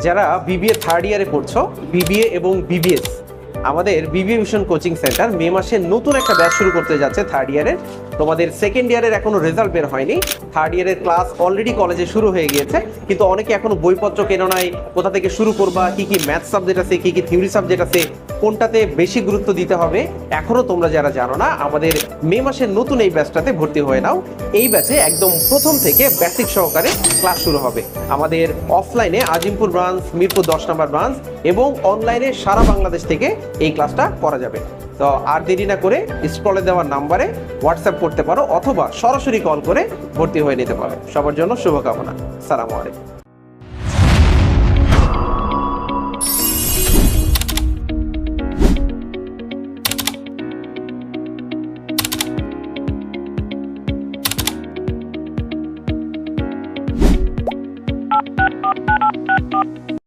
যারা BBA third ইয়ারে পড়ছো, বিবিএ এবং বিবিএস, আমাদের বিবিএ মিশন কোচিং সেন্টার মে মাসে নতুন একটা ব্যাচ শুরু করতে যাচ্ছে থার্ড ইয়ারের। তোমাদের সেকেন্ড ইয়ারের এখনো রেজাল্ট বের হয়নি, থার্ড ইয়ারের ক্লাস অলরেডি কলেজে শুরু হয়ে গিয়েছে, কিন্তু অনেকে এখনো বইপত্র কেনো নাই, কোথা থেকে শুরু করবা, কি কি ম্যাথ সাবজেক্ট আছে, কি কি থিওরি সাবজেক্ট আছে, কোনটাতে বেশি গুরুত্ব দিতে হবে এখনো তোমরা যারা জানো না, আমাদের মে মাসের নতুন এই ব্যাচটাতে ভর্তি হয়ে নাও। এই ব্যাচে একদম প্রথম থেকে বেসিক সহকারে ক্লাস শুরু হবে। আমাদের অফলাইনে আজিমপুর ব্রাঞ্চ, মিরপুর 10 নম্বর ব্রাঞ্চ এবং অনলাইনে সারা বাংলাদেশ থেকে এই ক্লাসটা করা যাবে। তো আর দেরি না করে স্ক্রলে দেওয়া নাম্বারে হোয়াটসঅ্যাপ করতে পারো অথবা সরাসরি কল করে ভর্তি হয়ে নিতে পারো। সবার জন্য শুভকামনা। আসসালামু আলাইকুম।